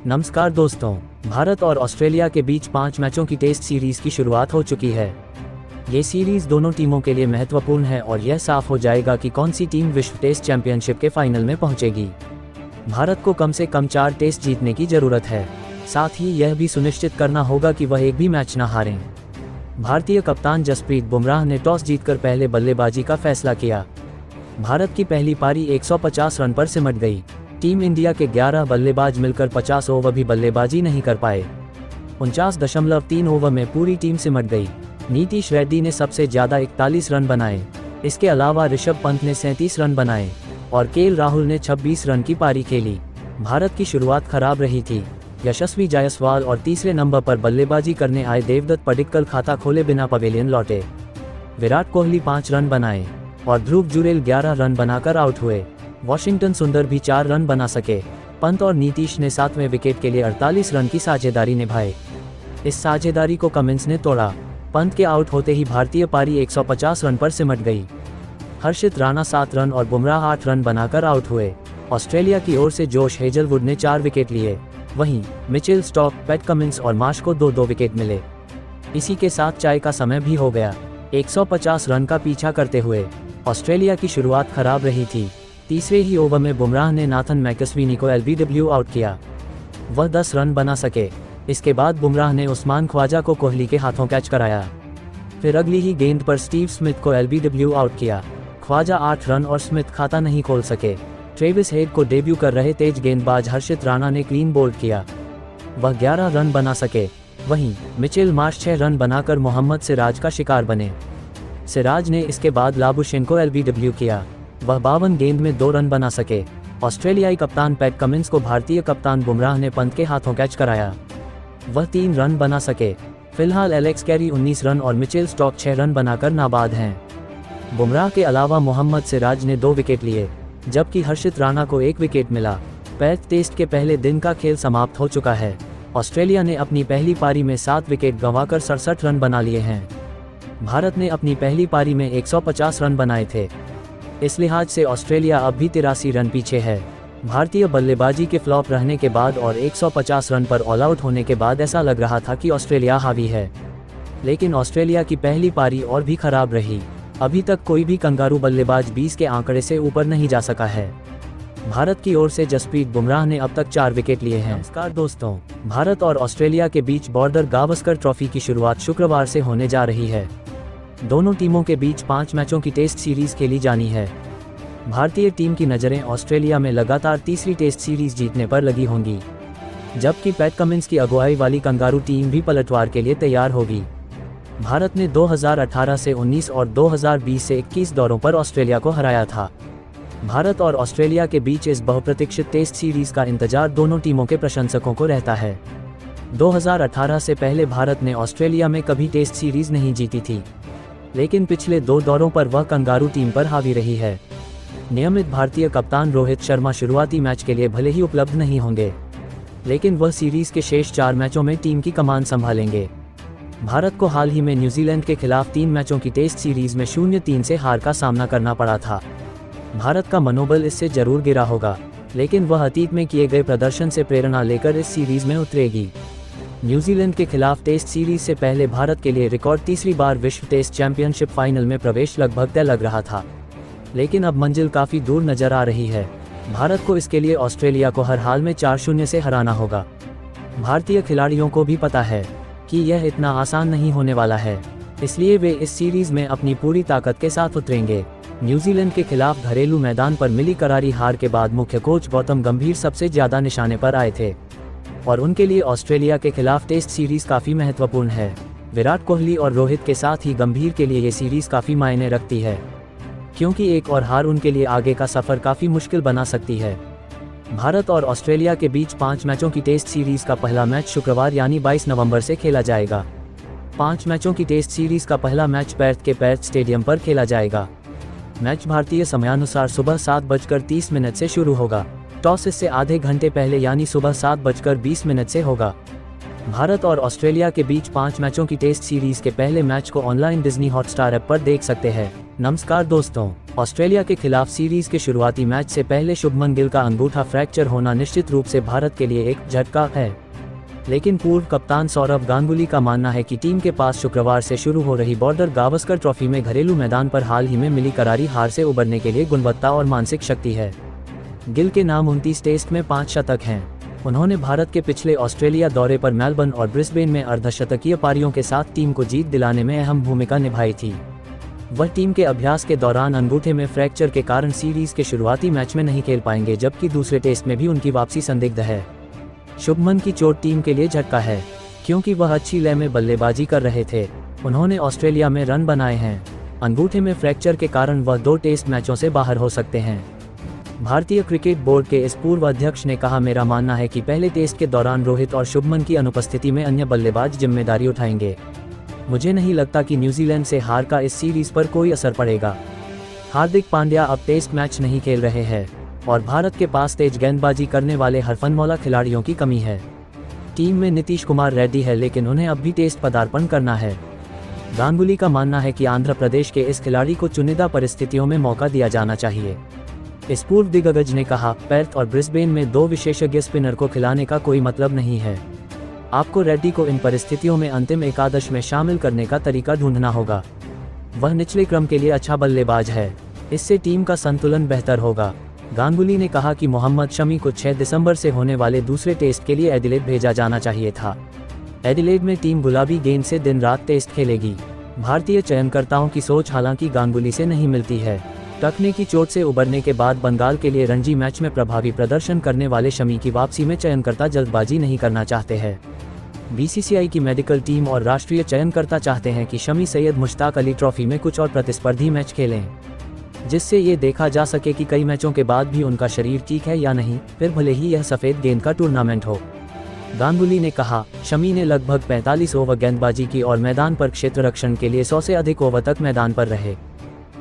नमस्कार दोस्तों, भारत और ऑस्ट्रेलिया के बीच 5 मैचों की टेस्ट सीरीज की शुरुआत हो चुकी है। ये सीरीज दोनों टीमों के लिए महत्वपूर्ण है और यह साफ हो जाएगा कि कौन सी टीम विश्व टेस्ट चैंपियनशिप के फाइनल में पहुंचेगी। भारत को कम से कम 4 टेस्ट जीतने की जरूरत है, साथ ही यह भी सुनिश्चित करना होगा कि वह एक भी मैच न हारें। भारतीय कप्तान जसप्रीत बुमराह ने टॉस जीतकर पहले बल्लेबाजी का फैसला किया। भारत की पहली पारी 150 रन पर सिमट गई। टीम इंडिया के 11 बल्लेबाज मिलकर 50 ओवर भी बल्लेबाजी नहीं कर पाए। 49.3 ओवर में पूरी टीम सिमट गई। नीतीश रेड्डी ने सबसे ज़्यादा 41 रन बनाए। इसके अलावा ऋषभ पंत ने 37 रन बनाए और केएल राहुल ने 26 रन की पारी खेली। भारत की शुरुआत खराब रही थी। यशस्वी जायसवाल और तीसरे नंबर पर बल्लेबाजी करने आए देवदत्त पडिक्कल खाता खोले बिना पवेलियन लौटे। विराट कोहली 5 रन बनाए और ध्रुव जुरेल 11 रन बनाकर आउट हुए। वॉशिंगटन सुंदर भी 4 रन बना सके। पंत और नीतीश ने 7वें विकेट के लिए 48 रन की साझेदारी निभाई। इस साझेदारी को कमिंस ने तोड़ा। पंत के आउट होते ही भारतीय पारी 150 रन पर सिमट गई। हर्षित राणा 7 रन और बुमराह 8 रन बनाकर आउट हुए। ऑस्ट्रेलिया की ओर से जोश हेजलवुड ने 4 विकेट लिए। वहीं मिचेल स्टॉक, पैट कमिंस और मार्श को 2-2 विकेट मिले। इसी के साथ चाय का समय भी हो गया। 150 रन का पीछा करते हुए ऑस्ट्रेलिया की शुरुआत खराब रही थी। तीसरे ही ओवर में बुमराह ने नाथन मैकस्वीनी को एलबीडब्ल्यू आउट किया। वह 10 रन बना सके। इसके बाद बुमराह ने उस्मान ख्वाजा को कोहली के हाथों कैच कराया। फिर अगली ही गेंद पर स्टीव स्मिथ को एलबीडब्ल्यू आउट किया। ख्वाजा 8 रन और स्मिथ खाता नहीं खोल सके। ट्रेविस हेड को डेब्यू कर रहे तेज गेंदबाज हर्षित राणा ने क्लीन बोल्ड किया। वह 11 रन बना सके। वहीं मिचेल मार्श 6 रन बनाकर मोहम्मद सिराज का शिकार बने। सिराज ने इसके बाद लाबुशेन को एलबीडब्ल्यू किया। वह 52 गेंद में 2 रन बना सके। ऑस्ट्रेलियाई कप्तान पैट कमिंस को भारतीय कप्तान बुमराह ने पंत के हाथों कैच कराया। वह 3 रन बना सके। फिलहाल एलेक्स कैरी 19 रन और मिचेल स्टॉक 6 रन बनाकर नाबाद हैं। बुमराह के अलावा मोहम्मद सिराज ने 2 विकेट लिए, जबकि हर्षित राणा को 1 विकेट मिला। पैट टेस्ट के पहले दिन का खेल समाप्त हो चुका है। ऑस्ट्रेलिया ने अपनी पहली पारी में 7 विकेट गंवाकर 67 रन बना लिए हैं। भारत ने अपनी पहली पारी में 150 रन बनाए थे। इस लिहाज से ऑस्ट्रेलिया अब भी 83 रन पीछे है। भारतीय बल्लेबाजी के फ्लॉप रहने के बाद और 150 रन पर ऑल आउट होने के बाद ऐसा लग रहा था कि ऑस्ट्रेलिया हावी है, लेकिन ऑस्ट्रेलिया की पहली पारी और भी खराब रही। अभी तक कोई भी कंगारू बल्लेबाज 20 के आंकड़े से ऊपर नहीं जा सका है। भारत की ओर से जसप्रीत बुमराह ने अब तक 4 विकेट लिए हैं। नमस्कार दोस्तों, भारत और ऑस्ट्रेलिया के बीच बॉर्डर गावस्कर ट्रॉफी की शुरुआत शुक्रवार से होने जा रही है। दोनों टीमों के बीच 5 मैचों की टेस्ट सीरीज खेली जानी है। भारतीय टीम की नज़रें ऑस्ट्रेलिया में लगातार तीसरी टेस्ट सीरीज जीतने पर लगी होंगी, जबकि पैट कमिंस की अगुवाई वाली कंगारू टीम भी पलटवार के लिए तैयार होगी। भारत ने 2018 से 19 और 2020 से 21 दौरों पर ऑस्ट्रेलिया को हराया था। भारत और ऑस्ट्रेलिया के बीच इस बहुप्रतीक्षित टेस्ट सीरीज का इंतजार दोनों टीमों के प्रशंसकों को रहता है। 2018 से पहले भारत ने ऑस्ट्रेलिया में कभी टेस्ट सीरीज नहीं जीती थी, लेकिन पिछले 2 दौरों पर वह कंगारू टीम पर हावी रही है। नियमित भारतीय कप्तान रोहित शर्मा शुरुआती मैच के लिए भले ही उपलब्ध नहीं होंगे, लेकिन वह सीरीज के शेष 4 मैचों में टीम की कमान संभालेंगे। भारत को हाल ही में न्यूजीलैंड के खिलाफ 3 मैचों की टेस्ट सीरीज में 0-3 से हार का सामना करना पड़ा था। भारत का मनोबल इससे जरूर गिरा होगा, लेकिन वह अतीत में किए गए प्रदर्शन से प्रेरणा लेकर इस सीरीज में उतरेगी। न्यूजीलैंड के खिलाफ टेस्ट सीरीज से पहले भारत के लिए रिकॉर्ड तीसरी बार विश्व टेस्ट चैंपियनशिप फाइनल में प्रवेश लगभग तय लग रहा था, लेकिन अब मंजिल काफ़ी दूर नजर आ रही है। भारत को इसके लिए ऑस्ट्रेलिया को हर हाल में 4-0 से हराना होगा। भारतीय खिलाड़ियों को भी पता है कि यह इतना आसान नहीं होने वाला है, इसलिए वे इस सीरीज में अपनी पूरी ताकत के साथ उतरेंगे। न्यूजीलैंड के खिलाफ घरेलू मैदान पर मिली करारी हार के बाद मुख्य कोच गौतम गंभीर सबसे ज़्यादा निशाने पर आए थे और उनके लिए ऑस्ट्रेलिया के खिलाफ टेस्ट सीरीज काफ़ी महत्वपूर्ण है। विराट कोहली और रोहित के साथ ही गंभीर के लिए ये सीरीज काफ़ी मायने रखती है, क्योंकि एक और हार उनके लिए आगे का सफ़र काफ़ी मुश्किल बना सकती है। भारत और ऑस्ट्रेलिया के बीच 5 मैचों की टेस्ट सीरीज का पहला मैच शुक्रवार यानी 22 नवंबर से खेला जाएगा। 5 मैचों की टेस्ट सीरीज का पहला मैच पर्थ के पर्थ स्टेडियम पर खेला जाएगा। मैच भारतीय समयानुसार सुबह 7:30 से शुरू होगा। टॉस इससे आधे घंटे पहले यानी सुबह 7:20 से होगा। भारत और ऑस्ट्रेलिया के बीच 5 मैचों की टेस्ट सीरीज के पहले मैच को ऑनलाइन डिज्नी हॉटस्टार ऐप पर देख सकते हैं। नमस्कार दोस्तों, ऑस्ट्रेलिया के खिलाफ सीरीज के शुरुआती मैच से पहले शुभमन गिल का अंगूठा फ्रैक्चर होना निश्चित रूप से भारत के लिए एक झटका है। लेकिन पूर्व कप्तान सौरव गांगुली का मानना है कि टीम के पास शुक्रवार से शुरू हो रही बॉर्डर गावस्कर ट्रॉफी में घरेलू मैदान पर हाल ही में मिली करारी हार से उबरने के लिए गुणवत्ता और मानसिक शक्ति है। गिल के नाम 29 टेस्ट में 5 शतक हैं। उन्होंने भारत के पिछले ऑस्ट्रेलिया दौरे पर मेलबर्न और ब्रिस्बेन में अर्धशतकीय पारियों के साथ टीम को जीत दिलाने में अहम भूमिका निभाई थी। वह टीम के अभ्यास के दौरान अंगूठे में फ्रैक्चर के कारण सीरीज के शुरुआती मैच में नहीं खेल पाएंगे, जबकि दूसरे टेस्ट में भी उनकी वापसी संदिग्ध है। शुभमन की चोट टीम के लिए झटका है, क्योंकि वह अच्छी लय में बल्लेबाजी कर रहे थे। उन्होंने ऑस्ट्रेलिया में रन बनाए हैं। अंगूठे में फ्रैक्चर के कारण वह 2 टेस्ट मैचों से बाहर हो सकते हैं। भारतीय क्रिकेट बोर्ड के इस पूर्व अध्यक्ष ने कहा, मेरा मानना है कि पहले टेस्ट के दौरान रोहित और शुभमन की अनुपस्थिति में अन्य बल्लेबाज जिम्मेदारी उठाएंगे। मुझे नहीं लगता कि न्यूजीलैंड से हार का इस सीरीज पर कोई असर पड़ेगा। हार्दिक पांड्या अब टेस्ट मैच नहीं खेल रहे हैं और भारत के पास तेज गेंदबाजी करने वाले हरफनमौला खिलाड़ियों की कमी है। टीम में नीतीश कुमार रेड्डी है, लेकिन उन्हें अब भी टेस्ट पदार्पण करना है। गांगुली का मानना है कि आंध्र प्रदेश के इस खिलाड़ी को चुनिंदा परिस्थितियों में मौका दिया जाना चाहिए। इस पूर्व दिग्गज ने कहा, पेर्थ और ब्रिस्बेन में 2 विशेषज्ञ स्पिनर को खिलाने का कोई मतलब नहीं है। आपको रेड्डी को इन परिस्थितियों में अंतिम एकादश में शामिल करने का तरीका ढूंढना होगा। वह निचले क्रम के लिए अच्छा बल्लेबाज है, इससे टीम का संतुलन बेहतर होगा। गांगुली ने कहा कि मोहम्मद शमी को 6 दिसंबर से होने वाले दूसरे टेस्ट के लिए एडिलेड भेजा जाना चाहिए था। एडिलेड में टीम गुलाबी गेंद से दिन रात टेस्ट खेलेगी। भारतीय चयनकर्ताओं की सोच हालांकि गांगुली से नहीं मिलती है। टखने की चोट से उबरने के बाद बंगाल के लिए रणजी मैच में प्रभावी प्रदर्शन करने वाले शमी की वापसी में चयनकर्ता जल्दबाजी नहीं करना चाहते हैं। बीसीसीआई की मेडिकल टीम और राष्ट्रीय चयनकर्ता चाहते हैं कि शमी सैयद मुश्ताक अली ट्रॉफी में कुछ और प्रतिस्पर्धी मैच खेलें, जिससे ये देखा जा सके कि कई मैचों के बाद भी उनका शरीर ठीक है या नहीं, फिर भले ही यह सफ़ेद गेंद का टूर्नामेंट हो। गांगुली ने कहा, शमी ने लगभग 45 ओवर गेंदबाजी की और मैदान पर क्षेत्र रक्षण के लिए 100 से अधिक ओवर तक मैदान पर रहे।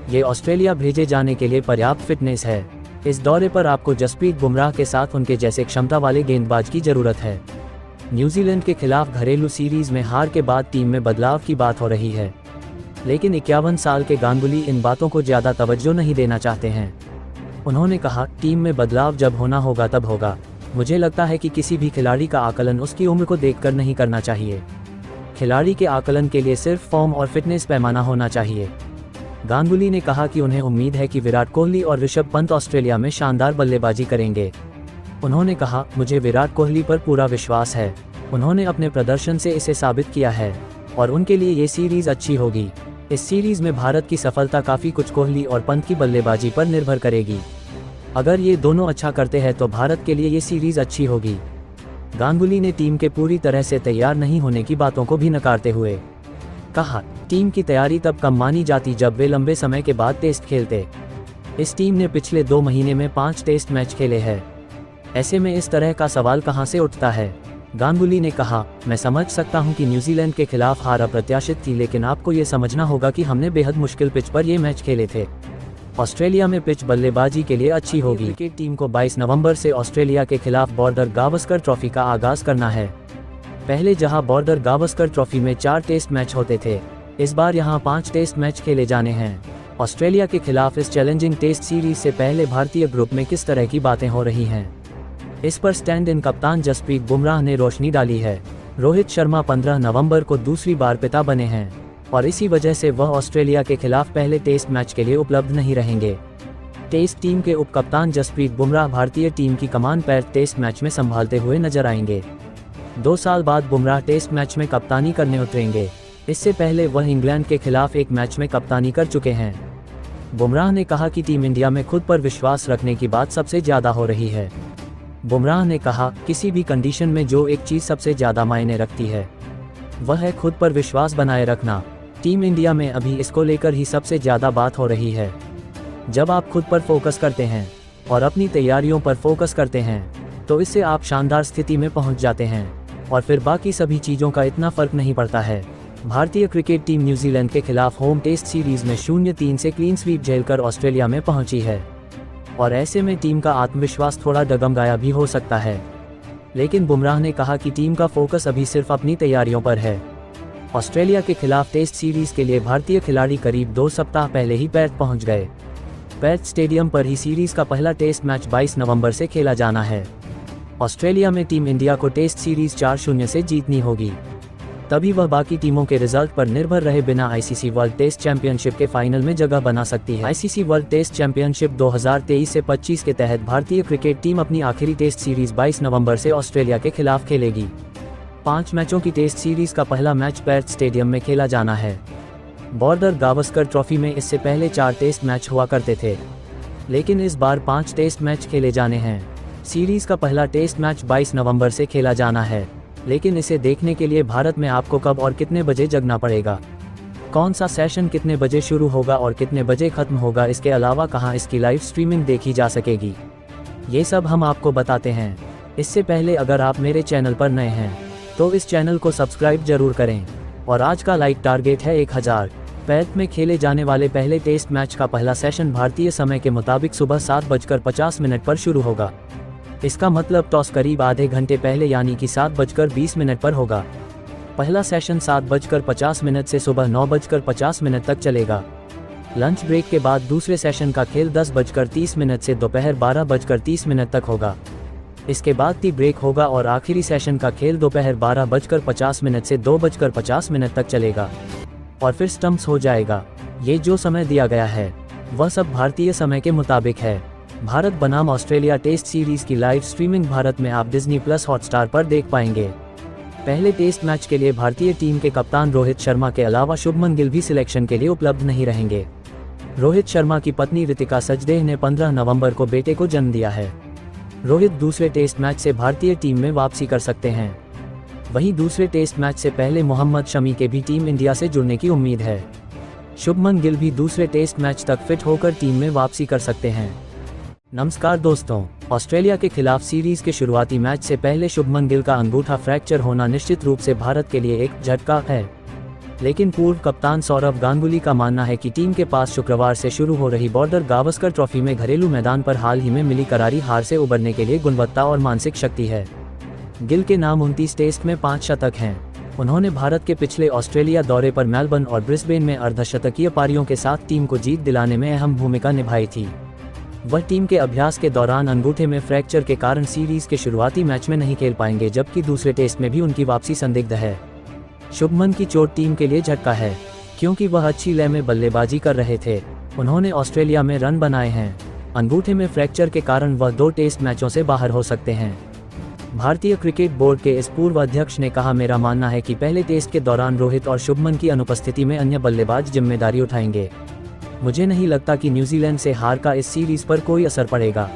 ये ऑस्ट्रेलिया भेजे जाने के लिए पर्याप्त फिटनेस है। इस दौरे पर आपको जसप्रीत बुमराह के साथ उनके जैसे क्षमता वाले गेंदबाज की जरूरत है। न्यूजीलैंड के खिलाफ घरेलू सीरीज में हार के बाद टीम में बदलाव की बात हो रही है, लेकिन 51 साल के गांगुली इन बातों को ज़्यादा तवज्जो नहीं देना चाहते हैं। उन्होंने कहा, टीम में बदलाव जब होना होगा तब होगा। मुझे लगता है कि किसी भी खिलाड़ी का आकलन उसकी उम्र को देखकर नहीं करना चाहिए। खिलाड़ी के आकलन के लिए सिर्फ फॉर्म और फिटनेस पैमाना होना चाहिए। गांगुली ने कहा कि उन्हें उम्मीद है कि विराट कोहली और ऋषभ पंत ऑस्ट्रेलिया में शानदार बल्लेबाजी करेंगे। उन्होंने कहा, मुझे विराट कोहली पर पूरा विश्वास है। उन्होंने अपने प्रदर्शन से इसे साबित किया है और उनके लिए ये सीरीज़ अच्छी होगी। इस सीरीज में भारत की सफलता काफ़ी कुछ कोहली और पंत की बल्लेबाजी पर निर्भर करेगी। अगर ये दोनों अच्छा करते हैं तो भारत के लिए ये सीरीज अच्छी होगी। गांगुली ने टीम के पूरी तरह से तैयार नहीं होने की बातों को भी नकारते हुए कहा, टीम की तैयारी तब कम मानी जाती जब वे लंबे समय के बाद टेस्ट खेलते। इस टीम ने पिछले 2 महीने में 5 टेस्ट मैच खेले हैं। ऐसे में इस तरह का सवाल कहां से उठता है। गांगुली ने कहा, मैं समझ सकता हूं कि न्यूजीलैंड के खिलाफ हार अप्रत्याशित थी, लेकिन आपको ये समझना होगा कि हमने बेहद मुश्किल पिच पर ये मैच खेले थे। ऑस्ट्रेलिया में पिच बल्लेबाजी के लिए अच्छी होगी। क्रिकेट टीम को 22 नवंबर से ऑस्ट्रेलिया के खिलाफ बॉर्डर गावस्कर ट्रॉफी का आगाज करना है। पहले जहां बॉर्डर गावस्कर ट्रॉफी में 4 टेस्ट मैच होते थे, इस बार यहां 5 टेस्ट मैच खेले जाने हैं। ऑस्ट्रेलिया के खिलाफ इस चैलेंजिंग टेस्ट सीरीज से पहले भारतीय ग्रुप में किस तरह की बातें हो रही हैं, इस पर स्टैंड इन कप्तान जसप्रीत बुमराह ने रोशनी डाली है। रोहित शर्मा 15 नवंबर को दूसरी बार पिता बने हैं और इसी वजह से वह ऑस्ट्रेलिया के खिलाफ पहले टेस्ट मैच के लिए उपलब्ध नहीं रहेंगे। टेस्ट टीम के उप कप्तान जसप्रीत बुमराह भारतीय टीम की कमान पेर्थ टेस्ट मैच में संभालते हुए नजर आएंगे। 2 साल बाद बुमराह टेस्ट मैच में कप्तानी करने उतरेंगे। इससे पहले वह इंग्लैंड के खिलाफ एक मैच में कप्तानी कर चुके हैं। बुमराह ने कहा कि टीम इंडिया में खुद पर विश्वास रखने की बात सबसे ज़्यादा हो रही है। बुमराह ने कहा, किसी भी कंडीशन में जो एक चीज़ सबसे ज़्यादा मायने रखती है वह है खुद पर विश्वास बनाए रखना। टीम इंडिया में अभी इसको लेकर ही सबसे ज़्यादा बात हो रही है। जब आप खुद पर फोकस करते हैं और अपनी तैयारियों पर फोकस करते हैं तो इससे आप शानदार स्थिति में पहुंच जाते हैं और फिर बाकी सभी चीज़ों का इतना फ़र्क नहीं पड़ता है। भारतीय क्रिकेट टीम न्यूजीलैंड के खिलाफ होम टेस्ट सीरीज़ में 0-3 से क्लीन स्वीप झेलकर ऑस्ट्रेलिया में पहुंची है और ऐसे में टीम का आत्मविश्वास थोड़ा डगमगाया भी हो सकता है। लेकिन बुमराह ने कहा कि टीम का फोकस अभी सिर्फ अपनी तैयारियों पर है। ऑस्ट्रेलिया के खिलाफ टेस्ट सीरीज के लिए भारतीय खिलाड़ी करीब 2 सप्ताह पहले ही पर्थ पहुंच गए। पर्थ स्टेडियम पर ही सीरीज का पहला टेस्ट मैच 22 नवंबर से खेला जाना है। ऑस्ट्रेलिया में टीम इंडिया को टेस्ट सीरीज 4-0 से जीतनी होगी, तभी वह बाकी टीमों के रिजल्ट पर निर्भर रहे बिना आईसीसी वर्ल्ड टेस्ट चैंपियनशिप के फाइनल में जगह बना सकती है। आईसीसी वर्ल्ड टेस्ट चैंपियनशिप 2023 से 25 के तहत भारतीय क्रिकेट टीम अपनी आखिरी टेस्ट सीरीज 22 नवंबर से ऑस्ट्रेलिया के खिलाफ खेलेगी। 5 मैचों की टेस्ट सीरीज का पहला मैच पर्थ स्टेडियम में खेला जाना है। बॉर्डर गावस्कर ट्रॉफी में इससे पहले 4 टेस्ट मैच हुआ करते थे, लेकिन इस बार 5 टेस्ट मैच खेले जाने हैं। सीरीज का पहला टेस्ट मैच 22 नवंबर से खेला जाना है, लेकिन इसे देखने के लिए भारत में आपको कब और कितने बजे जगना पड़ेगा, कौन सा सेशन कितने बजे शुरू होगा और कितने बजे खत्म होगा, इसके अलावा कहां इसकी लाइव स्ट्रीमिंग देखी जा सकेगी, ये सब हम आपको बताते हैं। इससे पहले अगर आप मेरे चैनल पर नए हैं तो इस चैनल को सब्सक्राइब जरूर करें। और आज का लाइक टारगेट है 1000। पर्थ में खेले जाने वाले पहले टेस्ट मैच का पहला सेशन भारतीय समय के मुताबिक सुबह 7:50 पर शुरू होगा। इसका मतलब टॉस करीब आधे घंटे पहले यानी कि 7:20 पर होगा। पहला सेशन 7:50 से सुबह 9:50 तक चलेगा। लंच ब्रेक के बाद दूसरे सेशन का खेल 10:30 से दोपहर 12:30 तक होगा। इसके बाद टी ब्रेक होगा और आखिरी सेशन का खेल दोपहर 12:50 से 2:50 तक चलेगा और फिर स्टंप्स हो जाएगा। ये जो समय दिया गया है वह सब भारतीय समय के मुताबिक है। भारत बनाम ऑस्ट्रेलिया टेस्ट सीरीज की लाइव स्ट्रीमिंग भारत में आप डिज्नी प्लस हॉटस्टार पर देख पाएंगे। पहले टेस्ट मैच के लिए भारतीय टीम के कप्तान रोहित शर्मा के अलावा शुभमन गिल भी सिलेक्शन के लिए उपलब्ध नहीं रहेंगे। रोहित शर्मा की पत्नी रितिका सजदेह ने 15 नवंबर को बेटे को जन्म दिया है। रोहित दूसरे टेस्ट मैच से भारतीय टीम में वापसी कर सकते हैं। वहीं दूसरे टेस्ट मैच से पहले मोहम्मद शमी के भी टीम इंडिया से जुड़ने की उम्मीद है। शुभमन गिल भी दूसरे टेस्ट मैच तक फिट होकर टीम में वापसी कर सकते हैं। नमस्कार दोस्तों, ऑस्ट्रेलिया के खिलाफ सीरीज के शुरुआती मैच से पहले शुभमन गिल का अंगूठा फ्रैक्चर होना निश्चित रूप से भारत के लिए एक झटका है, लेकिन पूर्व कप्तान सौरव गांगुली का मानना है कि टीम के पास शुक्रवार से शुरू हो रही बॉर्डर गावस्कर ट्रॉफी में घरेलू मैदान पर हाल ही में मिली करारी हार से उबरने के लिए गुणवत्ता और मानसिक शक्ति है। गिल के नाम 29 टेस्ट में 5 शतक हैं। उन्होंने भारत के पिछले ऑस्ट्रेलिया दौरे पर मेलबर्न और ब्रिस्बेन में अर्धशतकीय पारियों के साथ टीम को जीत दिलाने में अहम भूमिका निभाई थी। वह टीम के अभ्यास के दौरान अंगूठे में फ्रैक्चर के कारण सीरीज के शुरुआती मैच में नहीं खेल पाएंगे, जबकि दूसरे टेस्ट में भी उनकी वापसी संदिग्ध है। शुभमन की चोट टीम के लिए झटका है, क्योंकि वह अच्छी लय में बल्लेबाजी कर रहे थे। उन्होंने ऑस्ट्रेलिया में रन बनाए हैं। अंगूठे में फ्रैक्चर के कारण वह 2 टेस्ट मैचों से बाहर हो सकते हैं। भारतीय क्रिकेट बोर्ड के इस पूर्व अध्यक्ष ने कहा, मेरा मानना है कि पहले टेस्ट के दौरान रोहित और शुभमन की अनुपस्थिति में अन्य बल्लेबाज जिम्मेदारी उठाएंगे। मुझे नहीं लगता कि न्यूजीलैंड से हार का इस सीरीज पर कोई असर पड़ेगा।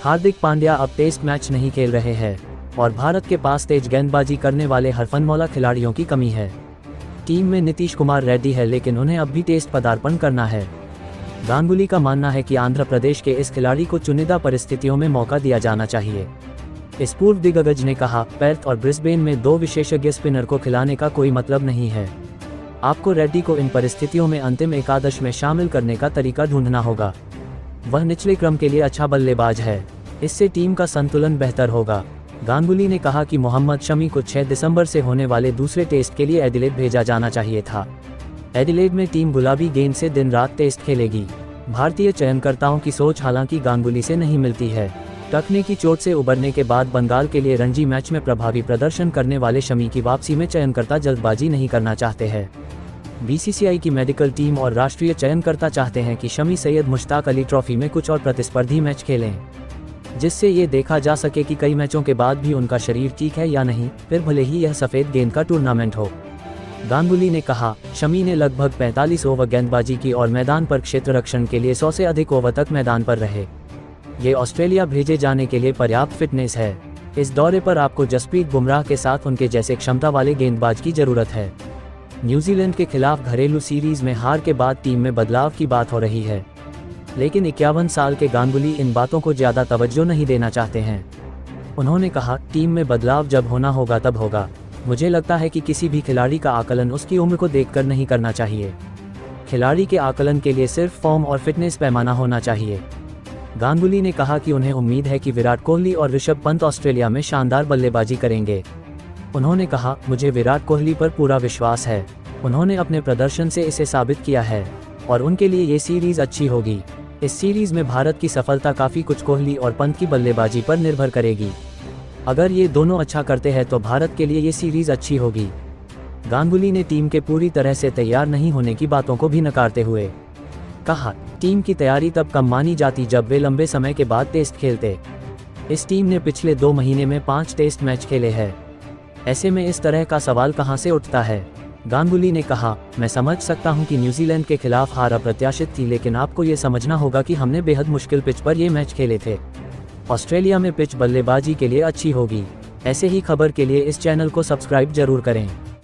हार्दिक पांड्या अब टेस्ट मैच नहीं खेल रहे हैं और भारत के पास तेज गेंदबाजी करने वाले हरफनमौला खिलाड़ियों की कमी है। टीम में नीतीश कुमार रेड्डी है, लेकिन उन्हें अब भी टेस्ट पदार्पण करना है। गांगुली का मानना है कि आंध्र प्रदेश के इस खिलाड़ी को चुनिंदा परिस्थितियों में मौका दिया जाना चाहिए। इस पूर्व दिग्गज ने कहा, पर्थ और ब्रिस्बेन में 2 विशेषज्ञ स्पिनर को खिलाने का कोई मतलब नहीं है। आपको रेड्डी को इन परिस्थितियों में अंतिम एकादश में शामिल करने का तरीका ढूंढना होगा। वह निचले क्रम के लिए अच्छा बल्लेबाज है, इससे टीम का संतुलन बेहतर होगा। गांगुली ने कहा कि मोहम्मद शमी को 6 दिसंबर से होने वाले दूसरे टेस्ट के लिए एडिलेड भेजा जाना चाहिए था। एडिलेड में टीम गुलाबी गेंद से दिन रात टेस्ट खेलेगी। भारतीय चयनकर्ताओं की सोच हालांकि गांगुली से नहीं मिलती है। टखने की चोट से उबरने के बाद बंगाल के लिए रणजी मैच में प्रभावी प्रदर्शन करने वाले शमी की वापसी में चयनकर्ता जल्दबाजी नहीं करना चाहते हैं। बीसीसीआई की मेडिकल टीम और राष्ट्रीय चयनकर्ता चाहते हैं कि शमी सैयद मुश्ताक अली ट्रॉफी में कुछ और प्रतिस्पर्धी मैच खेलें, जिससे ये देखा जा सके कि कई मैचों के बाद भी उनका शरीर ठीक है या नहीं, फिर भले ही यह सफ़ेद गेंद का टूर्नामेंट हो। गांगुली ने कहा, शमी ने लगभग 45 ओवर गेंदबाजी की और मैदान पर क्षेत्र रक्षण के लिए 100 से अधिक ओवर तक मैदान पर रहे। ये ऑस्ट्रेलिया भेजे जाने के लिए पर्याप्त फिटनेस है। इस दौरे पर आपको जसप्रीत बुमराह के साथ उनके जैसे क्षमता वाले गेंदबाज की जरूरत है। न्यूजीलैंड के खिलाफ घरेलू सीरीज में हार के बाद टीम में बदलाव की बात हो रही है, लेकिन 51 साल के गांगुली इन बातों को ज़्यादा तवज्जो नहीं देना चाहते हैं। उन्होंने कहा, टीम में बदलाव जब होना होगा तब होगा। मुझे लगता है कि किसी भी खिलाड़ी का आकलन उसकी उम्र को देखकर नहीं करना चाहिए। खिलाड़ी के आकलन के लिए सिर्फ फॉर्म और फिटनेस पैमाना होना चाहिए। गांगुली ने कहा कि उन्हें उम्मीद है कि विराट कोहली और ऋषभ पंत ऑस्ट्रेलिया में शानदार बल्लेबाजी करेंगे। उन्होंने कहा, मुझे विराट कोहली पर पूरा विश्वास है। उन्होंने अपने प्रदर्शन से इसे साबित किया है और उनके लिए ये सीरीज अच्छी होगी। इस सीरीज में भारत की सफलता काफ़ी कुछ कोहली और पंत की बल्लेबाजी पर निर्भर करेगी। अगर ये दोनों अच्छा करते हैं तो भारत के लिए ये सीरीज अच्छी होगी। गांगुली ने टीम के पूरी तरह से तैयार नहीं होने की बातों को भी नकारते हुए कहा, टीम की तैयारी तब कम मानी जाती जब वे लंबे समय के बाद टेस्ट खेलते। इस टीम ने पिछले 2 महीने में 5 टेस्ट मैच खेले हैं। ऐसे में इस तरह का सवाल कहां से उठता है। गांगुली ने कहा, मैं समझ सकता हूं कि न्यूजीलैंड के खिलाफ हार अप्रत्याशित थी, लेकिन आपको ये समझना होगा कि हमने बेहद मुश्किल पिच पर ये मैच खेले थे। ऑस्ट्रेलिया में पिच बल्लेबाजी के लिए अच्छी होगी। ऐसे ही खबर के लिए इस चैनल को सब्सक्राइब जरूर करें।